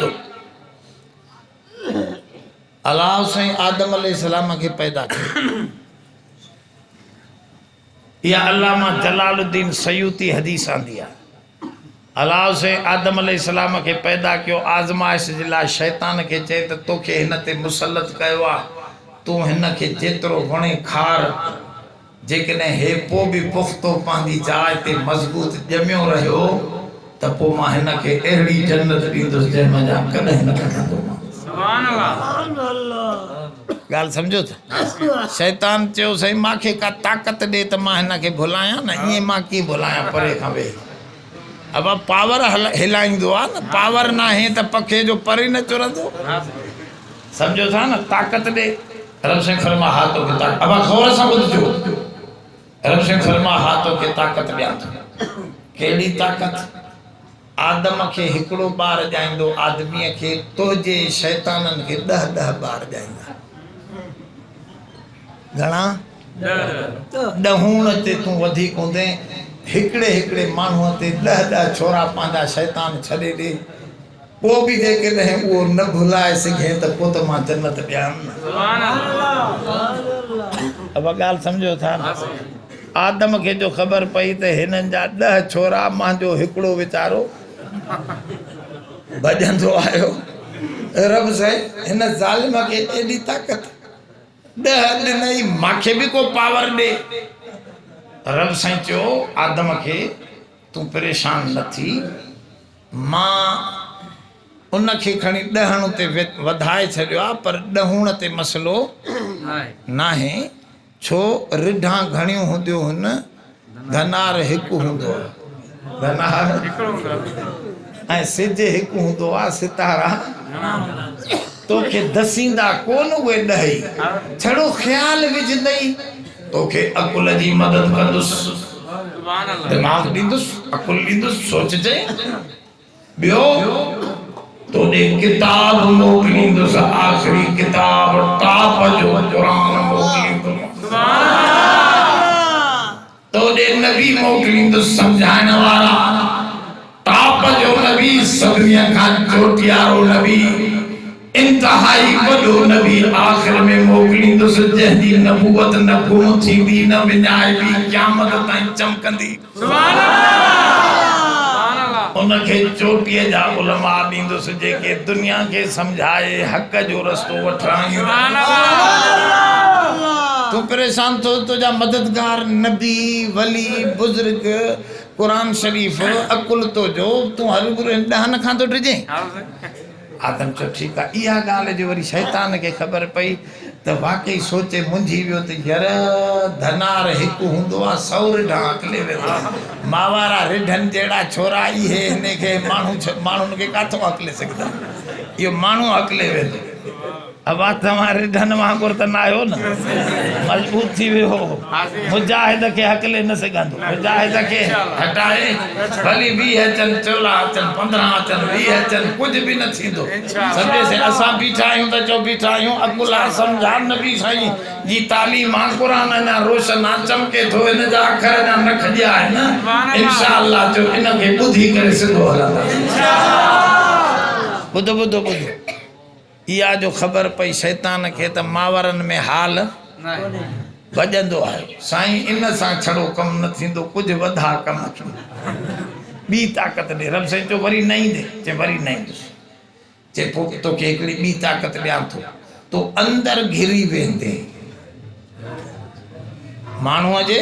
ॿुधो अल्लाह साईं आदम अलैहिस्सलाम खे पैदा कयो या अल्लामा जलालुद्दीन सयूती हदीस आंदी आहे अल्लाह साईं आदम अलैहिस्सलाम खे पैदा कयो आज़माइश जे लाइ शैतान खे चए त तोखे हिन ते मुसलत कयो आहे तूं हिन खे जेतिरो वणे खार जेकॾहिं हे पोइ बि पुख़्तो पंहिंजी जाइ ते मज़बूत ॼमियो रहियो त पोइ मां हिन खे अहिड़ी जन्नत ॾींदुसि जंहिंमें जा कॾहिं न कढंदो ॻाल्हि सम्झो था शैतान चयो साईं मूंखे का ताक़त ॾे त मां हिन खे भुलायां न ईअं मां कीअं भुलायां परे खां वेही अब पावर हिलाईंदो आहे न पावर न आहे त पखे जो परे न चुरंदो सम्झो था न ताक़त ॾे रब साईं फरमा हाथों के ताक़त अब ख़बर सां ॿुधजो रब साईं फरमा हाथों के ताक़त ॾियां थो कहिड़ी ताक़त आदम खे हिकिड़ो ॿार ॼाईंदो आदमीअ खे तुंहिंजे शैताननि खे 10 ॿार ॼाईंदा घणा ॾहूण ते तूं वधीक हूंदे हिकिड़े माण्हूअ ते 10 छोरा पंहिंजा शैतान छॾे ॾे पोइ बि जेकॾहिं उहो न भुलाए सघे त पोइ त मां जन्नत ॾियां अब ॻाल्हि सम्झो था आदम खे जो ख़बर पई त हिननि जा 10 छोरा मुंहिंजो हिकिड़ो वीचारो भॼंदो आयो रब साईं हिन ज़ालिम खे एॾी ताक़त 10 ॾिनई मूंखे बि को पावर ॾे रब साईं चयो आदम खे तूं परेशान न थी मां उन खे खणी 10 ते वधाए छॾियो आहे पर 10 ते मसइलो न आहे छो रिढां घणियूं हूंदियूं हुन धनार हिकु हूंदो धनार ऐं सिज हिकु हूंदो आहे सितारा तोखे दसींदा कोन उहे 10 छड़ो ख़्याल विझंदई तोखे अकुल जी मदद कंदुसि दिमाग़ ॾींदुसि अकुल ॾींदुसि सोचजे ॿियो तोॾे किताब मोकिलींदुसि आख़िरी किताब टाप जो क़ुरान मोकिलींदुसि तोॾे नबी मोकिलींदुसि सम्झाइण वारा टाप जो नबी सभिनी खां चोटियारो नबी इंतहाई वॾो नबी आख़िर में मोकिलींदुसि जंहिंजी नबूवत न गुम थींदी न विञाइबी क़यामत ताईं चमकंदी उनखे चोटीअ जा उलमा ॾींदुसि जेके दुनिया खे सम्झाए हक़ जो रस्तो वठायूं तूं परेशान थो तुंहिंजा मददगार नबी वली बुज़ुर्ग क़ुरान शरीफ़ अकुल तो जो तूं हर गुरु 10 खां तो ड्रिजे आदम चयो ठीकु आहे इहा ॻाल्हि जो वरी शैतान खे ख़बर पई त वाकई सोचे मुंझी वियो त यार धनार हिकु हूंदो आहे 100 रिढा अकले वेंदो मावारा रिढनि जहिड़ा छोरा इहे हिन खे माण्हुनि खे काथो अकले सघंदा इहो माण्हू अकले वेंदो अब तव्हां रिढनि वांगुरु त न आहियो न मजबूत थी वियो मुजाहिद खे अकले न सघंदो मुजाहिद खे हटाए भली 20 अचनि 14 अचनि 15 अचनि 20 अचनि कुझु बि न थींदो सम्झे से असां बीठा आहियूं त चओ बीठा आहियूं अकुला सम्झा नबी साईं जी तालीम आहे क़ुरान अञा रोशन आहे चमके थो हिन जा अखर अञा न खॼिया आहिनि इंशाअल्लाह जो इनखे ॿुधी करे सिधो हलंदा ॿुधो ॿुधो ॿुधो इहा जो ख़बर पई शैतान खे त मावरनि में हाल भॼंदो आहे साईं इन सां छड़ो कमु न थींदो कुझु वधा कमु ॿी ताक़त ॾे रब साईं चयो वरी न ईंदे चए वरी न ईंदुसि चए पोइ तोखे हिकिड़ी ॿी ताक़त ॾियां थो तो अंदरि घिरी वेंदे माण्हूअ जे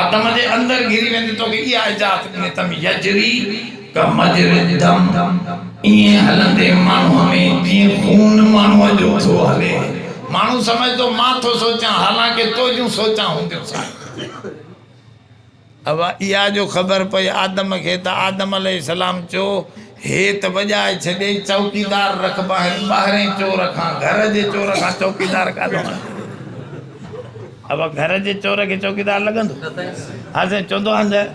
आदम जे अंदरि घिरी वेंदे तोखे इहा इजाज़त ॾिने तम यजरी कमजरी दम ईअं हलंदे माण्हूअ में जीअं खून माण्हूअ जो थो हले माण्हू सम्झंदो मां थो सोचां हालांकि तो जूं सोचां हूंदियूं साईं अब इहा जो ख़बर पई आदम खे त आदम अलैहिस्सलाम चयो हे त वॼाए छॾे चौकीदार रख ॿाहिरें चोर खां घर जे चोर खां चौकीदार काॾो अब घर जे चोर खे चौकीदार लॻंदो हा साईं चवंदो आहे न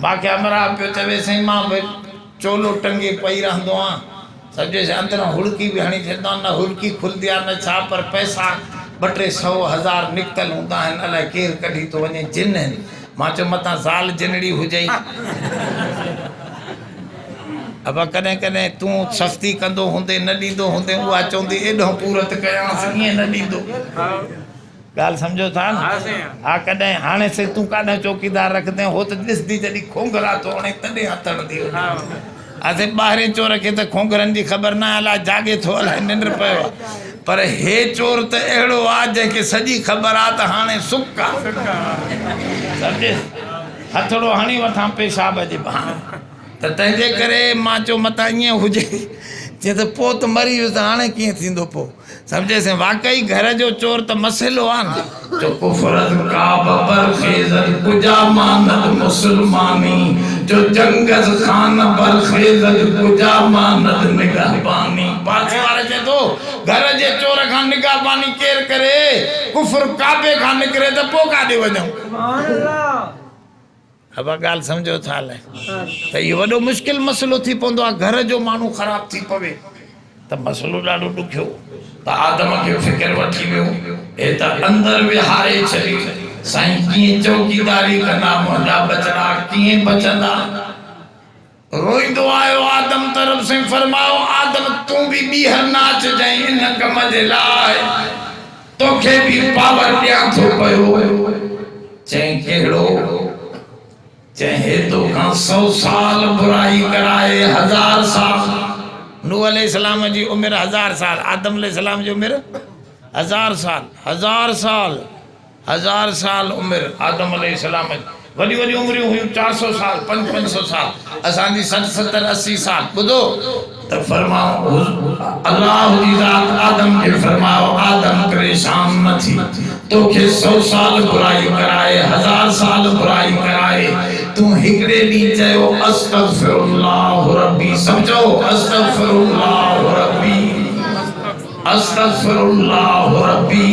मूंखे अमरा पियो चवे साईं मां चोलो टंगे पई रहंदो आहियां सम्झे से अंदरों हुड़की बि हणी छॾंदो आहे न हुड़की खुलंदी आहे न छा पर पैसा 200-100 हज़ार निकितल हूंदा आहिनि अलाए केरु कढी थो वञे जिन आहिनि मां चयो मतां ज़ाल जिनड़ी हुजई अब कॾहिं कॾहिं तूं सख़्ती कंदो हूंदे न ॾींदो हूंदे उहा चवंदी एॾो पूरत कयांसि ईअं न ॾींदो ॻाल्हि सम्झो था न हा कॾहिं हाणे से तूं काॾे चौकीदार रखंदे हो त ॾिसंदी जॾहिं खोंगरा थो हणे तॾहिं हथ हणंदी असां ॿाहिरें चोर खे त खोंगरनि जी ख़बर न आहे अलाए जाॻे थो अलाए निंड पियो आहे पर हे चोर त अहिड़ो आहे जंहिंखे सॼी ख़बर आहे त हाणे सुक आहे सम्झे हथड़ो हणी वठां पेशाब जे बहाने त तंहिंजे करे मां चयो मतां ईअं हुजे जीअं त पोइ त मरी वियुसि त हाणे कीअं थींदो पोइ सम्झेसि वाक़ई घर जो चोर त मसइलो आहे न जो कुफरत का बरखेज़त कुजा मानद मुसलमानी जो जंगज़ खान बरखेज़त कुजा मानद निगहबानी पासे वारे चए थो घर जे चोर खां निगहबानी केरु करे कुफर काबे खां निकिरे त पोइ काॾे वञूं अब ॻाल्हि सम्झो छा हले त इहो वॾो मुश्किल मसइलो थी पवंदो आहे घर जो माण्हू ख़राबु थी पवे त मसइलो ॾाढो ॾुखियो त आदम खे फ़िक्र वठी वियो हे त अंदरि विहारे छॾी साईं कीअं चौकीदारी कंदा मुंहिंजा बचड़ा कीअं बचंदा रोईंदो आयो आदम तरफ़ साईं फरमायो आदम तूं बि ॿीहर नाच जाईं इन कम जे लाइ तोखे बि पावर ॾियां थो पियो चईं कहिड़ो चहे तो खां 100 साल बुराई कराए 1000 साल नूह अलैहिस्सलाम जी उम्र 1000 साल आदम अलैहिस्सलाम जी उम्र 1000 साल 1000 साल उम्र आदम अलैहिस्सलाम वॾी वॾी उम्रियूं हुयूं 400 साल 500 साल असांजी 60 70 80 साल ॿुधो त फरमाओ अल्लाह जी ज़ात आदम खे फरमाओ आदम परेशान न थी तोखे 100 साल बुराई कराए 1000 साल बुराई कराए तू हिकड़े ॾींहुं चयो अस्तगफिरुल्लाह रब्बी समझो अस्तगफिरुल्लाह रब्बी अस्तगफिरुल्लाह रब्बी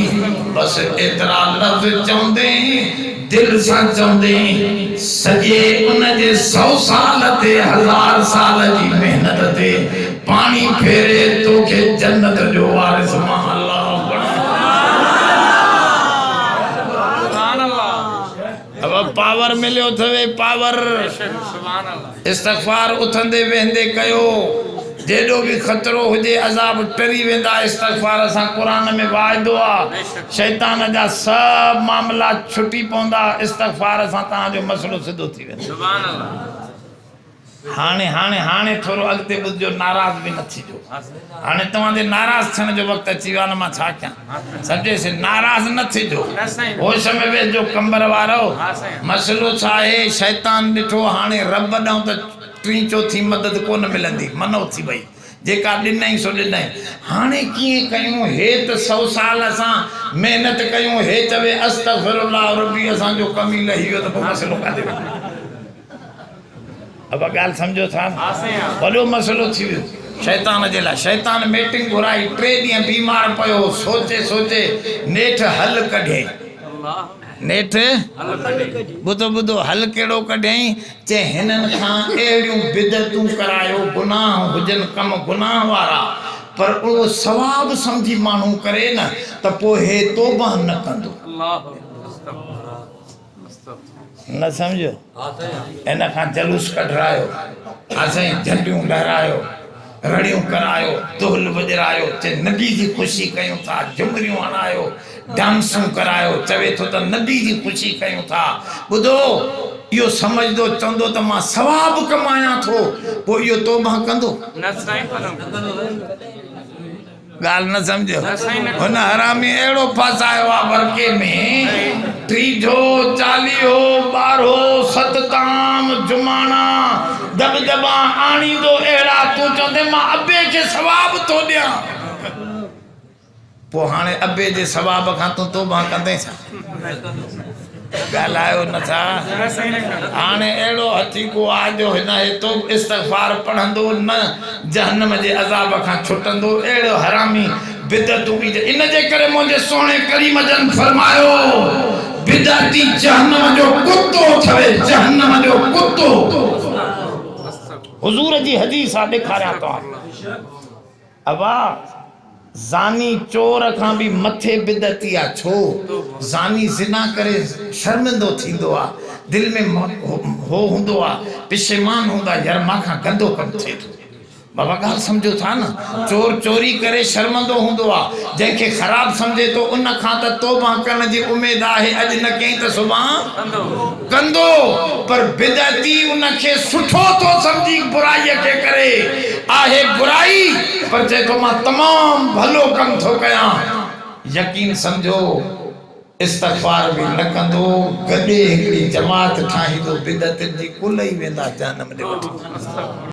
बस एतिरा लफ़्ज़ चवंदे दिल सां चवंदे सॼे उन जे 100 साल ते 1000 साल जी मेहनत ते पानी फेरे तोखे जन्नत जो वारिस मां अल्लाह अब पावर मिलियो थवे पावर इस्तगफार उथंदे वेंदे कयो जेॾो बि ख़तरो हुजे अज़ाब टरी वेंदा इस्तगफार सां क़ुरान में वाइदो आहे शैतान जा सभु मामला छुटी पवंदा इस्तगफार सां तव्हांजो मसइलो सिधो थी वेंदो सुभान अल्लाह हाणे हाणे हाणे थोरो अॻिते ॿुधजो नाराज़ बि न थिजो हाणे तव्हांजे नाराज़ थियण जो वक़्तु अची वियो आहे न मां छा कयां सम्झेसि नाराज़ न थिजो होश में वेहिजो कंबर वारो मसइलो छा आहे शैतान ॾिठो हाणे रब ॾांहुं त 3/4 मदद कोन मिलंदी मनो थी वई जेका ॾिनई सो ॾिनई हाणे कीअं कयूं हे त 100 साल असां महिनत कयूं हे चवे अस्तगफिरुल्लाह रब्बी असांजो कम ई लही वियो त पोइ मसइलो काॾे वञे अब ॻाल्हि सम्झो था वॾो मसइलो थी वियो शैतान जे लाइ शैतान मीटिंग घुराई 3 ॾींहं बीमार पियो सोचे सोचे नेठि हल कढियईं नेठ ॿुधो ॿुधो हल कहिड़ो कढियईं चए हिननि खां अहिड़ियूं बिदतूं करायो गुनाह हुजनि कम गुनाह वारा पर उहो सवाब सम्झी माण्हू करे न त पोइ हे तौबा न कंदो न सम्झो इन खां जलूस कढायो असां झंडियूं लहरायो रड़ियूं करायो दुहल वॼरायो चे नबी जी ख़ुशी कयूं था झुमरियूं हणायो डांसूं करायो चवे थो त नबी जी ख़ुशी कयूं था ॿुधो इहो सम्झंदो चवंदो त मां सवाब कमायां थो पोइ इहो तौबा कंदो ॻाल्हि न सम्झो हुन हरामी अहिड़ो फसायो आहे वर्के में टीजो चालीहो ॿारहो सतताम जुमाणा दबदबा आणींदो अहिड़ा तूं चवंदे मां अबे खे सवाब थो ॾियां पोइ हाणे अबे जे सवाब खां तूं तौबा कंदे छा ॻाल्हायो नथा हाणे अहिड़ो हथीको आहे जो हिन हेतो इस्तगफार पढ़ंदो न जहन्नम जे अज़ाब खां छुटंदो अहिड़ो हरामी बिदतूं इन जे करे मुंहिंजे सोणे करीम जन फरमायो बिदती जहन्नम जो कुत्तो थवे जहन्नम जो कुत्तो हुजूर जी हदीस आहे ॾेखारियां तो अबा ज़ानी चोर खां भी मथे बिदती आहे छो ज़ानी ज़िना करे शर्मिंदो थींदो आहे दिल में हो हूंदो आहे पिशेमान हूंदा यार मां खां गंदो कमु थिए थो बाबा ॻाल्हि सम्झो था न चोर चोरी करे शर्मंदो हूंदो आहे जंहिंखे ख़राब सम्झे थो उन खां त तौबा करण जी उमेद आहे अॼु न कई त सुभाणे कंदो पर बिदअती उनखे सुठो थो सम्झी बुराईअ खे करे आहे बुराई पर चए थो मां तमामु भलो कमु थो कयां यकीन सम्झो इस्तग़फ़ार भी न कंदो गॾे हिकिड़ी जमात ठाहींदो बिदअतनि जी कुल ई वेंदा जहन्नम ॾे वठी